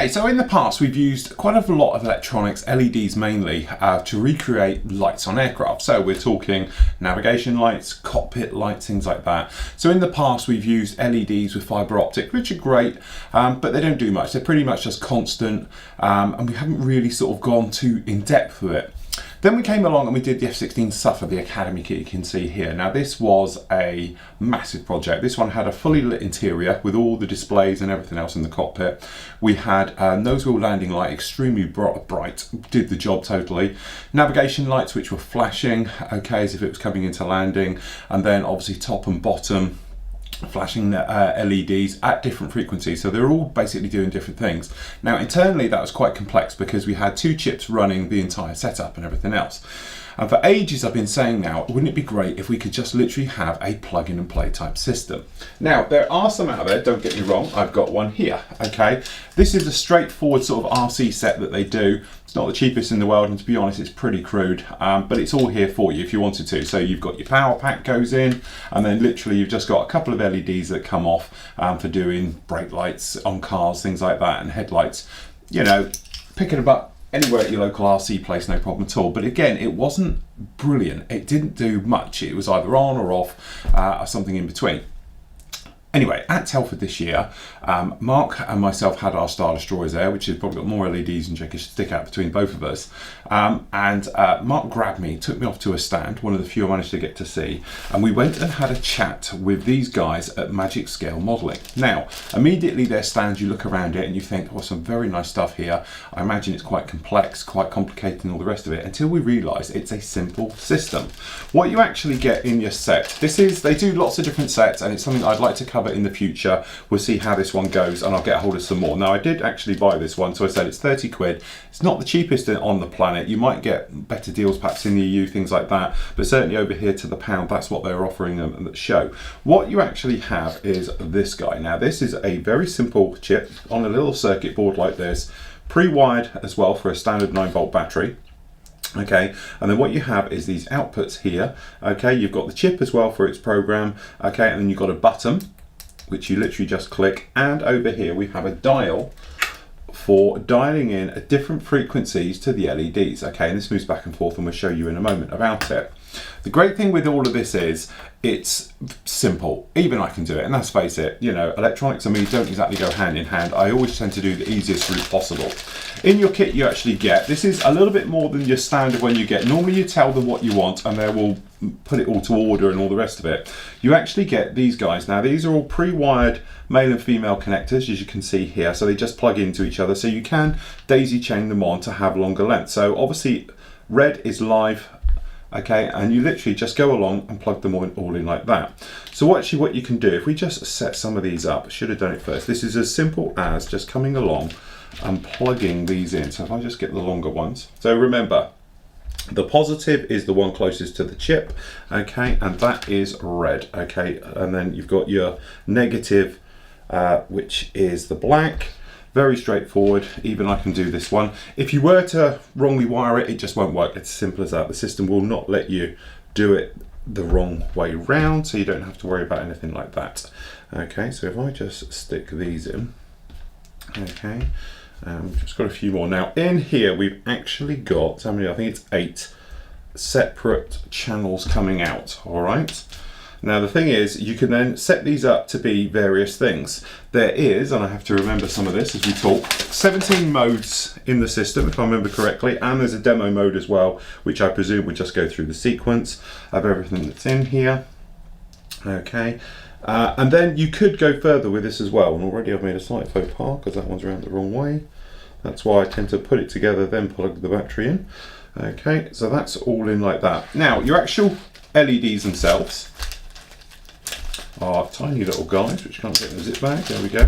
Okay, so in the past we've used quite a lot of electronics, LEDs mainly, to recreate lights on aircraft. So we're talking navigation lights, cockpit lights, things like that. So in the past we've used LEDs with fibre optic, which are great, but they don't do much. They're pretty much just constant, and we haven't really sort of gone too in depth with it. Then we came along and we did the F-16 Suffer, the Academy kit you can see here. Now this was a massive project. This one had a fully lit interior with all the displays and everything else in the cockpit. We had a nose wheel landing light, extremely bright, did the job totally. Navigation lights which were flashing, okay, as if it was coming into landing. And then obviously top and bottom flashing LEDs at different frequencies, so they're all basically doing different things. Now internally that was quite complex because we had two chips running the entire setup and everything else. And for ages I've been saying now, wouldn't it be great if we could just literally have a plug in and play type system? Now there are some out there, don't get me wrong, I've got one here, okay? This is a straightforward sort of RC set that they do. It's not the cheapest in the world, and to be honest it's pretty crude, but it's all here for you if you wanted to. So you've got your power pack goes in, and then literally you've just got a couple of LEDs that come off for doing brake lights on cars, things like that, and headlights. You know, picking them up anywhere at your local RC place, no problem at all. But again, it wasn't brilliant. It didn't do much. It was either on or off, or something in between. Anyway, at Telford this year, Mark and myself had our Star Destroyers there, which has probably got more LEDs than you could stick out between both of us. Mark grabbed me, took me off to a stand, one of the few I managed to get to see, and we went and had a chat with these guys at Magic Scale Modelling. Now, immediately their stand, you look around it and you think, oh, some very nice stuff here. I imagine it's quite complex, quite complicated and all the rest of it, until we realise it's a simple system. What you actually get in your set, they do lots of different sets, and it's something I'd like to cover in the future. We'll see how this one goes, and I'll get a hold of some more. Now I did actually buy this one, so I said it's 30 quid. It's not the cheapest on the planet. You might get better deals perhaps in the EU, things like that, but certainly over here to the pound, that's what they're offering them at the show. What you actually have is this guy. Now this is a very simple chip on a little circuit board like this, pre-wired as well for a standard 9-volt battery. Okay, and then what you have is these outputs here. Okay, you've got the chip as well for its program. Okay, and then you've got a button which you literally just click, and over here we have a dial for dialing in at different frequencies to the LEDs. Okay, and this moves back and forth, and we'll show you in a moment about it. The great thing with all of this is it's simple. Even I can do it, and let's face it, you know, electronics and me don't exactly go hand in hand. I always tend to do the easiest route possible. In your kit you actually get, this is a little bit more than your standard one you get. Normally you tell them what you want and they will put it all to order and all the rest of it. You actually get these guys. Now these are all pre-wired male and female connectors, as you can see here, so they just plug into each other, so you can daisy chain them on to have longer length. So obviously red is live, okay, and you literally just go along and plug them all in like that. So actually what you can do, if we just set some of these up, should have done it first, this is as simple as just coming along and plugging these in. So if I just get the longer ones, so remember the positive is the one closest to the chip, okay, and that is red, okay, and then you've got your negative, which is the black. Very straightforward. Even I can do this one. If you were to wrongly wire it, it just won't work. It's as simple as that. The system will not let you do it the wrong way round, so you don't have to worry about anything like that. Okay, so if I just stick these in, okay, just got a few more. Now in here we've actually got, how many? I think it's 8 separate channels coming out, all right? Now the thing is, you can then set these up to be various things. There is, and I have to remember some of this as we talk, 17 modes in the system, if I remember correctly, and there's a demo mode as well, which I presume would just go through the sequence of everything that's in here. Okay, and then you could go further with this as well, and already I've made a slight faux pas because that one's around the wrong way. That's why I tend to put it together, then plug the battery in. Okay, so that's all in like that. Now, your actual LEDs themselves are tiny little guys, which can't get in the zip bag, there we go,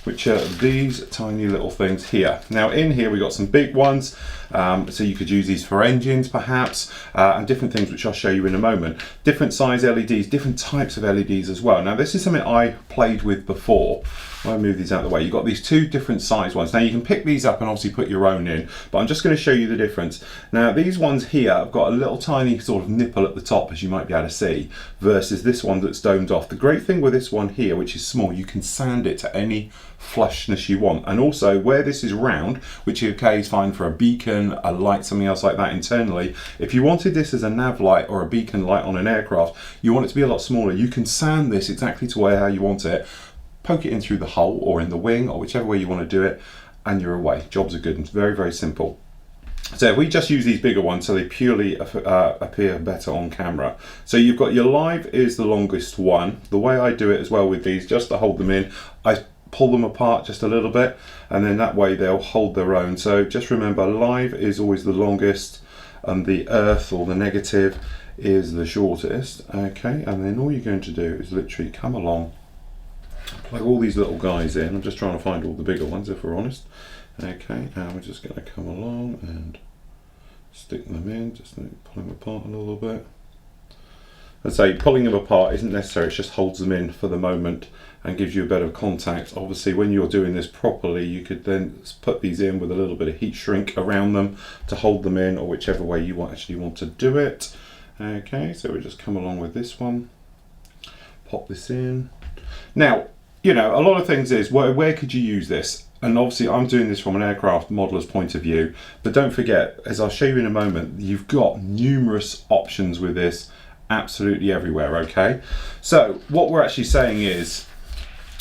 which are these tiny little things here. Now in here we got some big ones, so you could use these for engines perhaps, and different things which I'll show you in a moment. Different size LEDs, different types of LEDs as well. Now this is something I played with before, I'll move these out of the way. You've got these two different size ones. Now you can pick these up and obviously put your own in, but I'm just going to show you the difference. Now these ones here have got a little tiny sort of nipple at the top, as you might be able to see, versus this one that's domed off. The great thing with this one here, which is small, you can sand it to any flushness you want. And also where this is round, which okay is fine for a beacon, a light, something else like that internally, if you wanted this as a nav light or a beacon light on an aircraft, you want it to be a lot smaller, you can sand this exactly to how you want it, poke it in through the hull or in the wing or whichever way you want to do it, and you're away. Jobs are good and it's very, very simple. So if we just use these bigger ones so they purely appear better on camera. So you've got your live is the longest one. The way I do it as well with these, just to hold them in, I pull them apart just a little bit, and then that way they'll hold their own. So just remember, live is always the longest and the earth or the negative is the shortest. Okay, and then all you're going to do is literally come along, plug all these little guys in. I'm just trying to find all the bigger ones if we're honest. Okay, and we're just going to come along and stick them in, just pull them apart a little bit. I'd say pulling them apart isn't necessary, it just holds them in for the moment and gives you a better contact. Obviously when you're doing this properly, you could then put these in with a little bit of heat shrink around them to hold them in, or whichever way you actually want to do it. Okay, so we just come along with this one, pop this in. Now, you know, a lot of things is, where could you use this? And obviously I'm doing this from an aircraft modeller's point of view, but don't forget, as I'll show you in a moment, you've got numerous options with this absolutely everywhere, okay? So what we're actually saying is,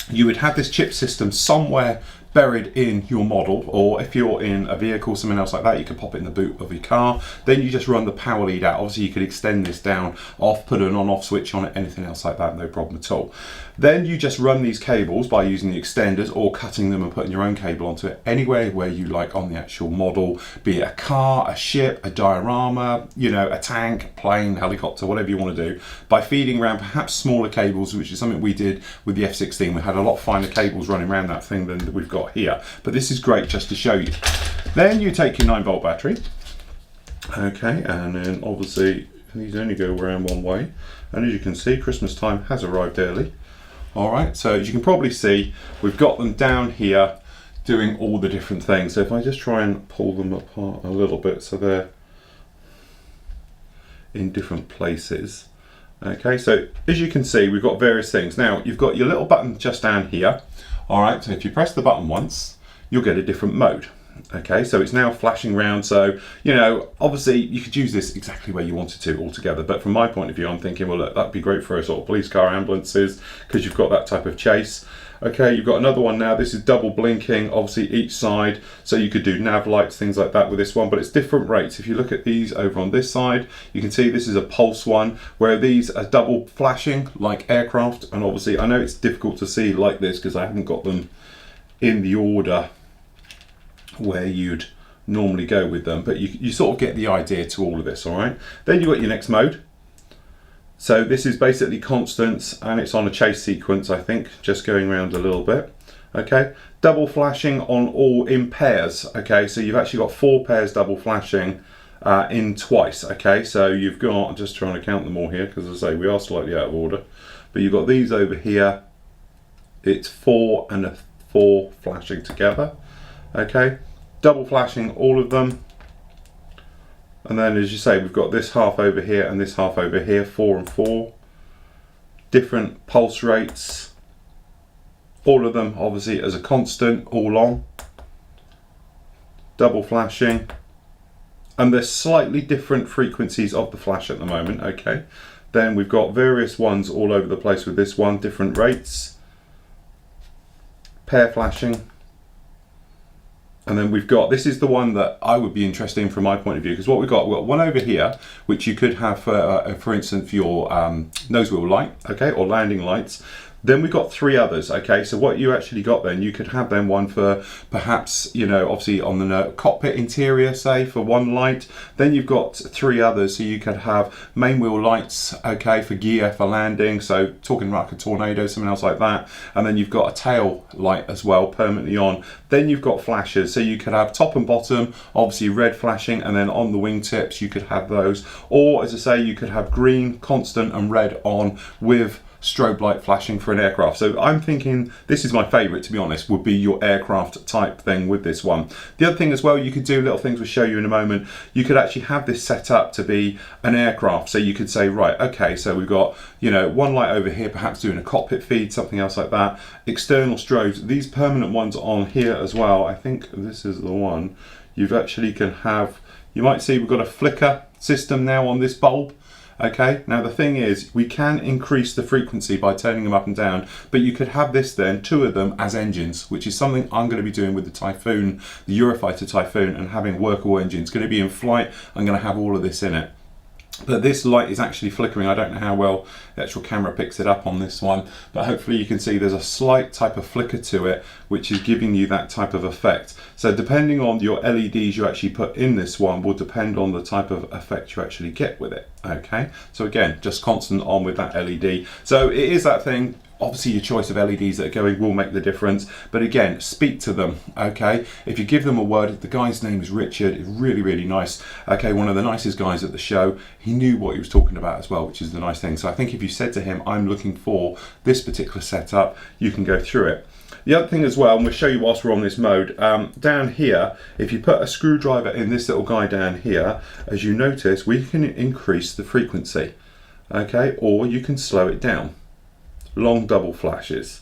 you would have this chip system somewhere buried in your model, or if you're in a vehicle, something else like that, you can pop it in the boot of your car. Then you just run the power lead out. Obviously you could extend this down, off, put an on-off switch on it, anything else like that, no problem at all. Then you just run these cables by using the extenders or cutting them and putting your own cable onto it anywhere where you like on the actual model, be it a car, a ship, a diorama, you know, a tank, plane, helicopter, whatever you want to do, by feeding around perhaps smaller cables, which is something we did with the F-16. We had a lot finer cables running around that thing than we've got here, but this is great just to show you. Then you take your 9-volt battery, okay, and then obviously these only go around one way, and as you can see, Christmas time has arrived early. All right, so as you can probably see, we've got them down here doing all the different things. So if I just try and pull them apart a little bit so they're in different places. Okay, so as you can see, we've got various things. Now, you've got your little button just down here. All right, so if you press the button once, you'll get a different mode. Okay, so it's now flashing round. So, you know, obviously you could use this exactly where you wanted to altogether. But from my point of view, I'm thinking, well, look, that'd be great for a sort of police car, ambulances, because you've got that type of chase. Okay, you've got another one now. This is double blinking, obviously each side. So you could do nav lights, things like that with this one, but it's different rates. If you look at these over on this side, you can see this is a pulse one, where these are double flashing like aircraft. And obviously I know it's difficult to see like this because I haven't got them in the order where you'd normally go with them, but you sort of get the idea to all of this. All right, then you've got your next mode. So this is basically constants and it's on a chase sequence, I think, just going around a little bit. Okay, double flashing on all in pairs. Okay, so you've actually got 4 pairs double flashing in twice. Okay, so you've got, I'm just trying to count them all here because as I say, we are slightly out of order, but you've got these over here, it's 4 and a 4 flashing together. Okay, double flashing all of them, and then as you say, we've got this half over here and this half over here, 4 and 4, different pulse rates, all of them obviously as a constant, all on, double flashing, and there's slightly different frequencies of the flash at the moment. Okay, then we've got various ones all over the place with this one, different rates, pair flashing. And then we've got, this is the one that I would be interested in from my point of view, because what we've got one over here, which you could have, for instance, for your nose wheel light, okay, or landing lights. Then we've got 3 others, okay, so what you actually got then, you could have then one for perhaps, you know, obviously on the cockpit interior, say, for one light. Then you've got 3 others, so you could have main wheel lights, okay, for gear, for landing, so talking like a tornado, something else like that. And then you've got a tail light as well, permanently on. Then you've got flashes, so you could have top and bottom, obviously red flashing, and then on the wingtips you could have those. Or, as I say, you could have green, constant, and red on with strobe light flashing for an aircraft. So I'm thinking this is my favorite, to be honest, would be your aircraft type thing with this one. The other thing as well, you could do little things we'll show you in a moment. You could actually have this set up to be an aircraft. So you could say, right, okay, so we've got, you know, one light over here, perhaps doing a cockpit feed, something else like that. External strobes, these permanent ones on here as well. I think this is the one. You've actually can have, you might see we've got a flicker system now on this bulb. Okay, now the thing is, we can increase the frequency by turning them up and down, but you could have this then, two of them as engines, which is something I'm going to be doing with the Typhoon, the Eurofighter Typhoon, and having workable engines. It's going to be in flight, I'm going to have all of this in it. But this light is actually flickering. I don't know how well the actual camera picks it up on this one, but hopefully you can see there's a slight type of flicker to it, which is giving you that type of effect. So depending on your LEDs you actually put in this one will depend on the type of effect you actually get with it. Okay, so again, just constant on with that LED. So it is that thing. Obviously your choice of LEDs that are going will make the difference, but again, speak to them, okay? If you give them a word, the guy's name is Richard, he's really, really nice, okay? One of the nicest guys at the show. He knew what he was talking about as well, which is the nice thing. So I think if you said to him, I'm looking for this particular setup, you can go through it. The other thing as well, and we'll show you whilst we're on this mode, down here, if you put a screwdriver in this little guy down here, as you notice, we can increase the frequency, okay? Or you can slow it down. Long double flashes.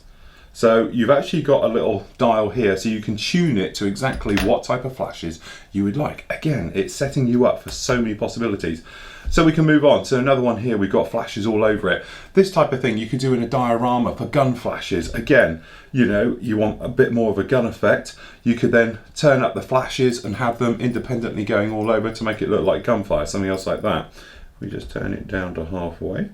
So you've actually got a little dial here, so you can tune it to exactly what type of flashes you would like. Again, it's setting you up for so many possibilities. So we can move on. So another one here, we've got flashes all over it. This type of thing you could do in a diorama for gun flashes. Again, you know, you want a bit more of a gun effect. You could then turn up the flashes and have them independently going all over to make it look like gunfire, something else like that. We just turn it down to halfway.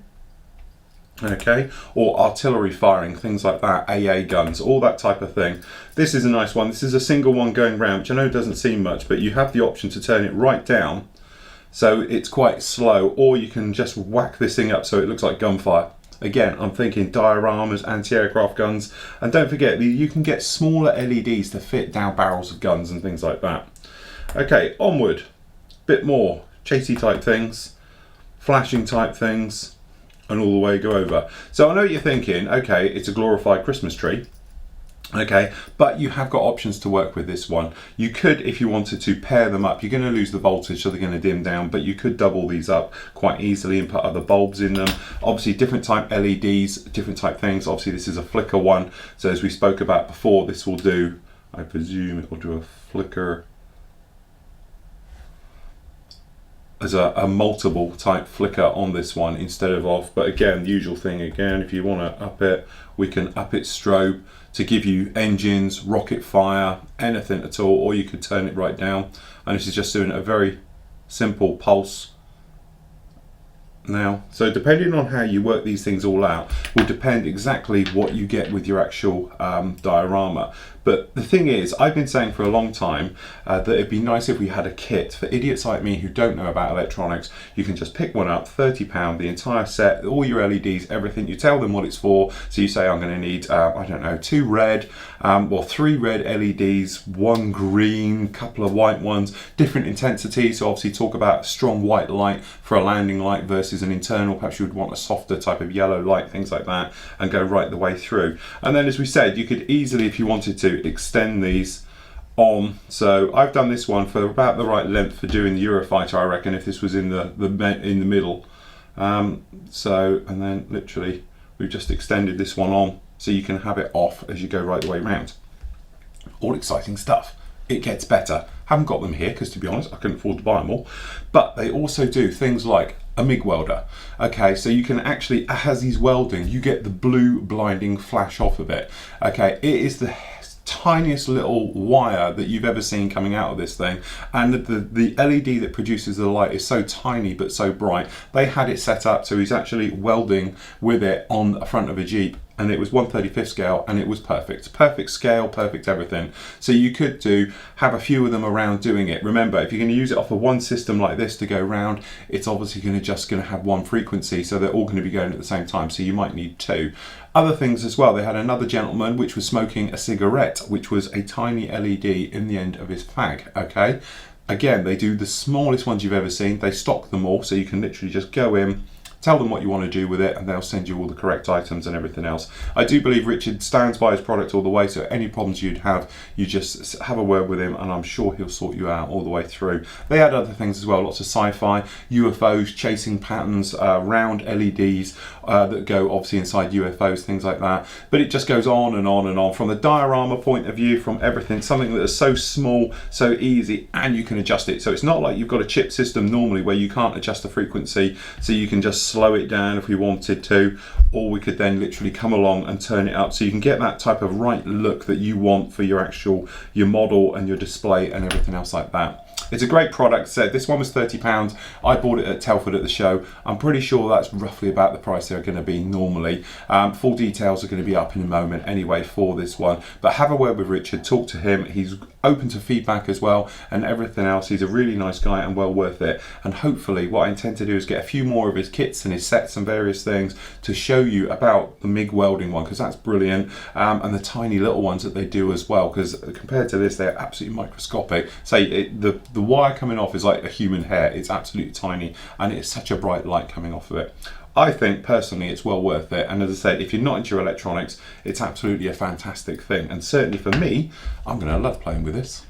Okay, or artillery firing, things like that, AA guns, all that type of thing. This is a nice one. This is a single one going round, which I know doesn't seem much, but you have the option to turn it right down so it's quite slow, or you can just whack this thing up so it looks like gunfire. Again, I'm thinking dioramas, anti-aircraft guns, and don't forget you can get smaller LEDs to fit down barrels of guns and things like that. Okay, onward, bit more chasey type things, flashing type things, and all the way go over. So I know you're thinking, okay, it's a glorified Christmas tree, okay, but you have got options to work with this one. You could, if you wanted to, pair them up. You're going to lose the voltage, so they're going to dim down, but you could double these up quite easily and put other bulbs in them. Obviously different type LEDs, different type things. Obviously this is a flicker one, so as we spoke about before, this will do, I presume it will do a flicker as a multiple type flicker on this one instead of off. But again, the usual thing again, if you want to up it, we can up its strobe to give you engines, rocket fire, anything at all, or you could turn it right down. And this is just doing a very simple pulse now. So depending on how you work these things all out will depend exactly what you get with your actual diorama. But the thing is, I've been saying for a long time that it'd be nice if we had a kit for idiots like me who don't know about electronics. You can just pick one up, £30, the entire set, all your LEDs, everything. You tell them what it's for. So you say, I'm going to need, I don't know, 2 red, well, 3 red LEDs, 1 green, couple of white ones, different intensities. So obviously talk about strong white light for a landing light versus an internal. Perhaps you would want a softer type of yellow light, things like that, and go right the way through. And then, as we said, you could easily, if you wanted to, extend these on. So I've done this one for about the right length for doing the Eurofighter, I reckon, if this was in the middle. So, and then literally we've just extended this one on so you can have it off as you go right the way around. All exciting stuff. It gets better. Haven't got them here because, to be honest, I couldn't afford to buy them all. But they also do things like a MIG welder. Okay, so you can actually, as he's welding, you get the blue blinding flash off of it. Okay, it is the tiniest little wire that you've ever seen coming out of this thing, and the LED that produces the light is so tiny but so bright. They had it set up so he's actually welding with it on the front of a Jeep, and it was 1/35 scale, and it was perfect scale, perfect everything. So you could have a few of them around doing it. Remember, if you're going to use it off of one system like this to go round, it's obviously going to have one frequency, so they're all going to be going at the same time, so you might need 2. Other things as well, they had another gentleman which was smoking a cigarette, which was a tiny LED in the end of his fag. Okay, again, they do the smallest ones you've ever seen. They stock them all, so you can literally just go in, tell them what you want to do with it, and they'll send you all the correct items and everything else. I do believe Richard stands by his product all the way, so any problems you'd have, you just have a word with him and I'm sure he'll sort you out all the way through. They had other things as well, lots of sci-fi, UFOs, chasing patterns, round LEDs that go obviously inside UFOs, things like that. But it just goes on and on and on. From the diorama point of view, from everything, something that is so small, so easy, and you can adjust it. So it's not like you've got a chip system normally where you can't adjust the frequency, so you can just slow it down if we wanted to, or we could then literally come along and turn it up so you can get that type of right look that you want for your model and your display and everything else like that. It's a great product. So this one was £30. I bought it at Telford at the show. I'm pretty sure that's roughly about the price they're going to be normally. Full details are going to be up in a moment anyway for this one. But have a word with Richard, talk to him. He's open to feedback as well and everything else. He's a really nice guy and well worth it. And hopefully what I intend to do is get a few more of his kits and his sets and various things to show you about the MIG welding one, because that's brilliant, and the tiny little ones that they do as well, because compared to this they're absolutely microscopic. Say the wire coming off is like a human hair. It's absolutely tiny and it's such a bright light coming off of it. I think personally it's well worth it, and as I said, if you're not into electronics, it's absolutely a fantastic thing, and certainly for me, I'm going to love playing with this.